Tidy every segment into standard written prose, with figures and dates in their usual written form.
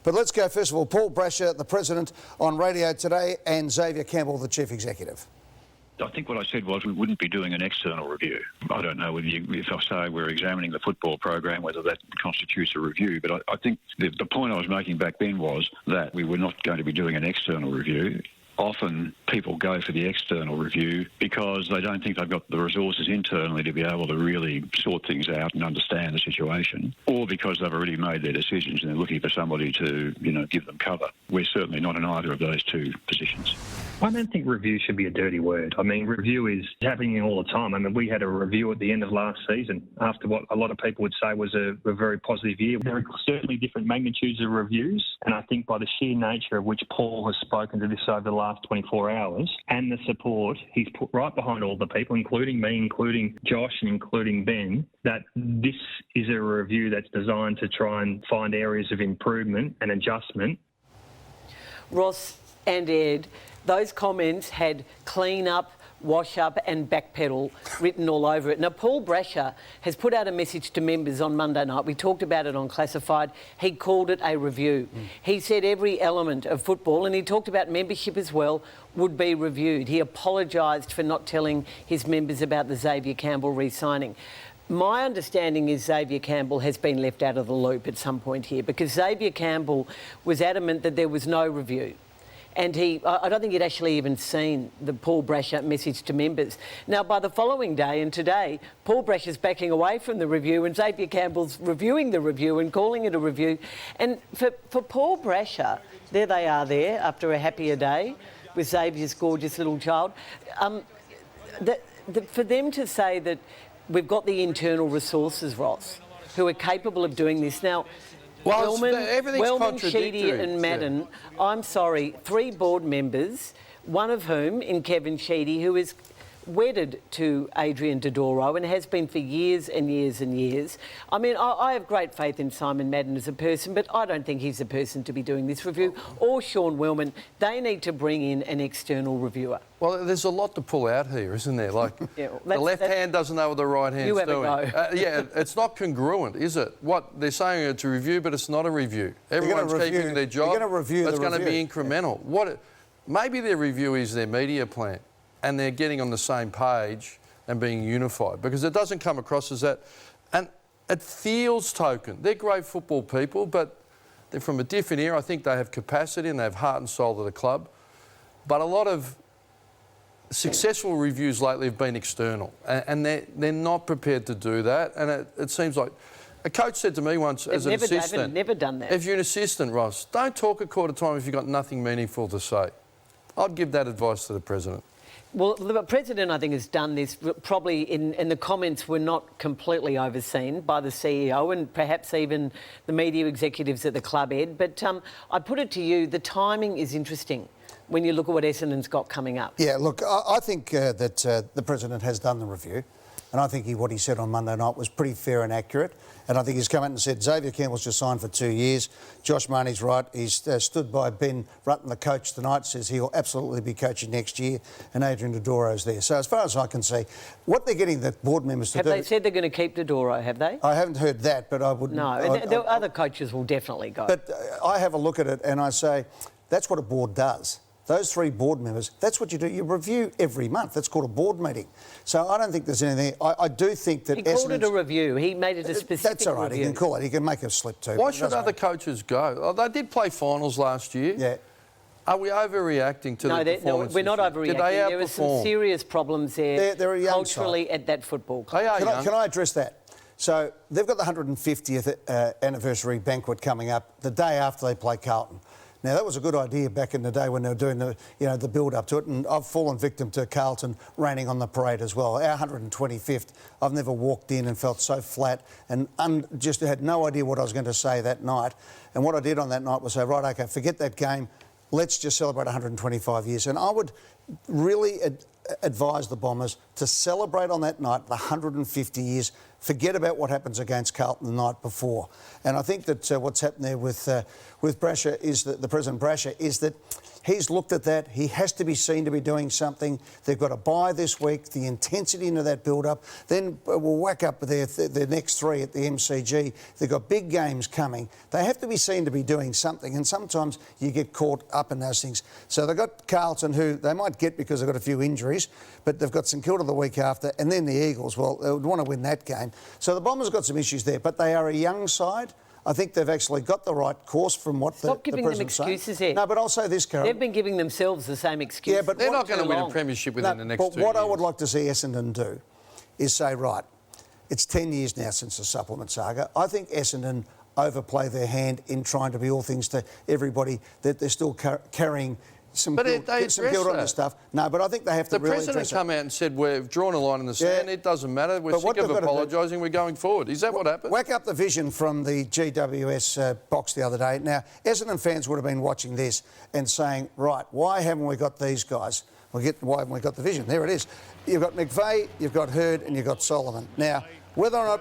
But let's go first of all, Paul Brasher, the President, on radio today, and Xavier Campbell, the Chief Executive. I think what I said was we wouldn't be doing an external review. I don't know if I say we're examining the football program, whether that constitutes a review, but I think the point I was making back then was that we were not going to be doing an external review. Often people go for the external review because they don't think they've got the resources internally to be able to really sort things out and understand the situation, or because they've already made their decisions and they're looking for somebody to, give them cover. We're certainly not in either of those two positions. I don't think review should be a dirty word. I mean, review is happening all the time. I mean, we had a review at the end of last season after what a lot of people would say was a very positive year. There are certainly different magnitudes of reviews, and I think by the sheer nature of which Paul has spoken to this over the last 24 hours and the support he's put right behind all the people, including me, including Josh and including Ben, that this is a review that's designed to try and find areas of improvement and adjustment. Ross and Ed, those comments had clean up, wash up and backpedal written all over it. Now, Paul Brasher has put out a message to members on Monday night. We talked about it on Classified. He called it a review. He said every element of football, and he talked about membership as well, would be reviewed. He apologised for not telling his members about the Xavier Campbell re-signing. My understanding is Xavier Campbell has been left out of the loop at some point here, because Xavier Campbell was adamant that there was no review. And I don't think he'd actually even seen the Paul Brasher message to members. Now, by the following day and today, Paul Brasher's backing away from the review and Xavier Campbell's reviewing the review and calling it a review. And for Paul Brasher, there they are there after a happier day with Xavier's gorgeous little child. For them to say that we've got the internal resources, Ross, who are capable of doing this. Now, Wellman, Sheedy and Madden, I'm sorry, 3 board members, one of whom in Kevin Sheedy, who is wedded to Adrian Dodoro and has been for years and years and years. I mean, I have great faith in Simon Madden as a person, but I don't think he's the person to be doing this review, or Sean Wellman. They need to bring in an external reviewer. Well, there's a lot to pull out here, isn't there? Like, the left hand doesn't know what the right hand's doing. You have a go. It's not congruent, is it? What they're saying it's a review, but it's not a review. Everyone's keeping their job. You're going to review It's going to be review. incremental. Maybe their review is their media plan, and they're getting on the same page and being unified, because it doesn't come across as that. And it feels token. They're great football people, but they're from a different era. I think they have capacity and they have heart and soul to the club. But a lot of successful reviews lately have been external, and they're not prepared to do that. And it seems like a coach said to me once as an assistant, They've never done that. If you're an assistant, Ross, don't talk at quarter time if you've got nothing meaningful to say. I'd give that advice to the President. Well, the President, I think, has done this probably in the comments were not completely overseen by the CEO and perhaps even the media executives at the club, Ed. But I put it to you, the timing is interesting when you look at what Essendon's got coming up. Yeah, look, I think that the President has done the review, and I think what he said on Monday night was pretty fair and accurate. And I think he's come out and said Xavier Campbell's just signed for 2 years. Josh Marnie's right. He's stood by Ben Rutten, the coach, tonight, says he'll absolutely be coaching next year, and Adrian Dodoro's there. So as far as I can see, what they're getting the board members to do... Have they said they're going to keep Dodoro, have they? I haven't heard that, but I would... No, the other coaches will definitely go. But I have a look at it and I say, that's what a board does. Those 3 board members, that's what you do. You review every month. That's called a board meeting. So I don't think there's anything... I do think that... He called it a review. He made it a specific That's all right. review. He can call it. He can make a slip too. Why should other coaches go? Oh, they did play finals last year. Yeah. Are we overreacting to the performance? No, we're not overreacting. Did they outperform? There were some serious problems there They're a young culturally side. at that football club. They are young. Can I address that? So they've got the 150th anniversary banquet coming up the day after they play Carlton. Now, that was a good idea back in the day when they were doing the build-up to it, and I've fallen victim to Carlton raining on the parade as well. Our 125th, I've never walked in and felt so flat and just had no idea what I was going to say that night. And what I did on that night was say, right, OK, forget that game. Let's just celebrate 125 years. And I would really advise the Bombers to celebrate on that night the 150 years. Forget about what happens against Carlton the night before. And I think that what's happened there with Brasher is that the President Brasher is that He's looked at that. He has to be seen to be doing something. They've got a bye this week. The intensity into that build-up. Then we'll whack up their next 3 at the MCG. They've got big games coming. They have to be seen to be doing something, and sometimes you get caught up in those things. So they've got Carlton, who they might get because they've got a few injuries, but they've got St Kilda the week after, and then the Eagles. Well, they would want to win that game. So the Bombers got some issues there, but they are a young side. I think they've actually got the right course from what Stop the giving them president's saying. excuses here. No, but I'll say this, Carol. They've been giving themselves the same excuse. Yeah, but They're what- not going to win a long. premiership within the next 2 But years. what I would like to see Essendon do is say, right, it's 10 years now since the supplement saga. I think Essendon overplay their hand in trying to be all things to everybody, that they're still carrying some But guilt, they get some address guilt on that. this stuff. No, but I think they have to The really president address come it. out and said, we've drawn a line in the sand, Yeah. it doesn't matter, we're But what sick of they've got to do- apologising, we're going forward. Is that what happened? Whack up the vision from the GWS box the other day. Now, Essendon fans would have been watching this and saying, right, why haven't we got these guys? Why haven't we got the vision? There it is. You've got McVeigh, you've got Hurd, and you've got Solomon. Now, whether or not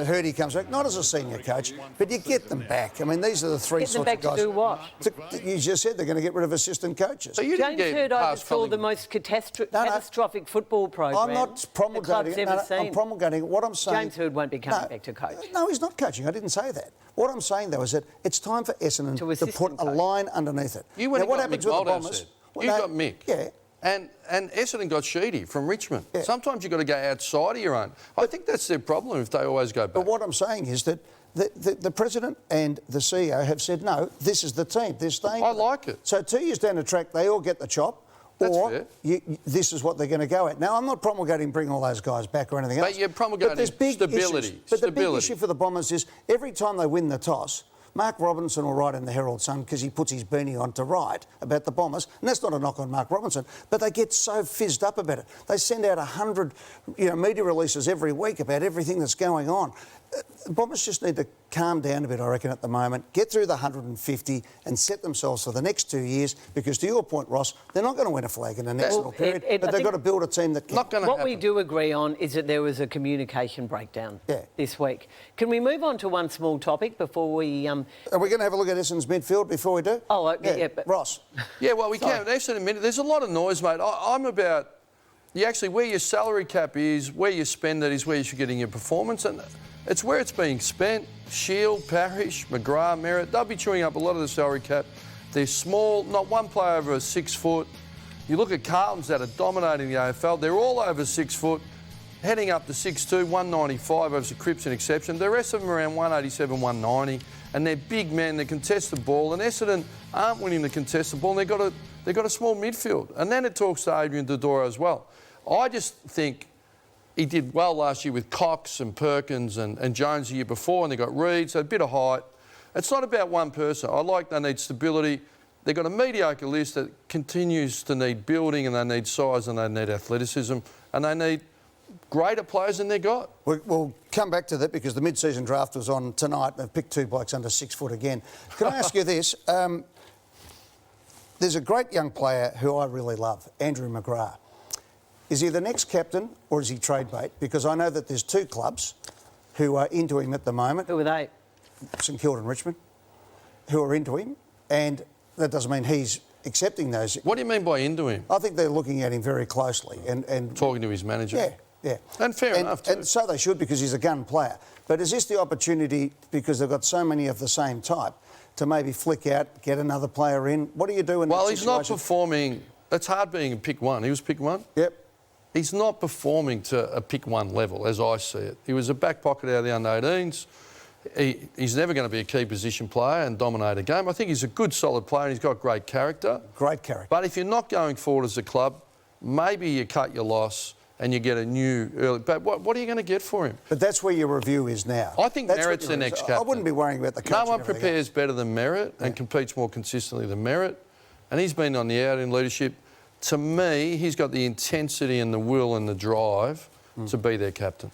Hurdy comes back, not as a senior coach, but you get them back. I mean, these are the 3 Get them sorts back of to guys. do what? You just said they're going to get rid of assistant coaches. So you didn't James get Hurd past oversaw the Collingwood. most catastrophic football program I'm not promulgating the club's ever seen. I'm promulgating what I'm saying. James Hurd won't be coming back to coach. No, he's not coaching. I didn't say that. What I'm saying, though, is that it's time for Essendon To to assistant put a coach. line underneath it. You went Now, and what got happens Mick with the Mulder Bombers? said. Well, You they- got Mick. Yeah. And Essendon got Sheedy from Richmond. Yeah. Sometimes you've got to go outside of your own. I think that's their problem if they always go back. But what I'm saying is that the president and the CEO have said, no, this is the team. They're staying. I with it. like it. So 2 years down the track, they all get the chop. That's or fair. this is what they're going to go at. Now, I'm not promulgating bring all those guys back or anything else. But you're promulgating there's big stability. issues. But the big Stability. issue for the Bombers is every time they win the toss, Mark Robinson will write in the Herald Sun because he puts his beanie on to write about the Bombers. And that's not a knock on Mark Robinson, but they get so fizzed up about it. They send out 100 media releases every week about everything that's going on. The Bombers just need to calm down a bit, I reckon, at the moment, get through the 150 and set themselves for the next 2 years because, to your point, Ross, they're not going to win a flag in the next little period, I but they've think got to build a team that can. Not going to What happen. we do agree on is that there was a communication breakdown this week. Can we move on to one small topic before we... Are we going to have a look at Essendon's midfield before we do? Oh, yeah, but- Ross. Yeah, well, we can. Actually, in a minute, there's a lot of noise, mate. I'm about... You actually, where your salary cap is, where you spend it is where you should get in your performance. And it's where it's being spent. Shield, Parrish, McGrath, Merritt, they'll be chewing up a lot of the salary cap. They're small, not one player over 6 foot. You look at Carlton's that are dominating the AFL, they're all over 6 foot, heading up to 6'2", 195 over the Cripps an exception. The rest of them are around 187, 190, and they're big men, they contest the ball, and Essendon aren't winning the contested ball, and they've got a small midfield. And then it talks to Adrian Dodoro as well. I just think he did well last year with Cox and Perkins and Jones the year before, and they got Reid, so a bit of height. It's not about one person. I like they need stability. They've got a mediocre list that continues to need building, and they need size, and they need athleticism, and they need greater players than they've got. We'll come back to that because the mid-season draft was on tonight. They've picked 2 blokes under 6 foot again. Can I ask you this? There's a great young player who I really love, Andrew McGrath. Is he the next captain or is he trade bait? Because I know that there's 2 clubs who are into him at the moment, Who are they? St Kilda and Richmond, who are into him, and that doesn't mean he's accepting those. What do you mean by into him? I think they're looking at him very closely and Talking to his manager? Yeah. And fair enough too. And so they should because he's a gun player. But is this the opportunity, because they've got so many of the same type, to maybe flick out, get another player in? What do you do in that Well, situation? he's not performing. It's hard being a pick one. He was pick one. Yep. He's not performing to a pick one level, as I see it. He was a back pocket out of the under-18s. He's never going to be a key position player and dominate a game. I think he's a good, solid player and he's got great character. Great character. But if you're not going forward as a club, maybe you cut your loss and you get a new early... But what are you going to get for him? But that's where your review is now. I think That's what Merritt's your the review next is. captain. I wouldn't be worrying about the coach. No and one everything prepares else. better than Merritt and competes more consistently than Merritt. And he's been on the out in leadership. To me, he's got the intensity and the will and the drive to be their captain.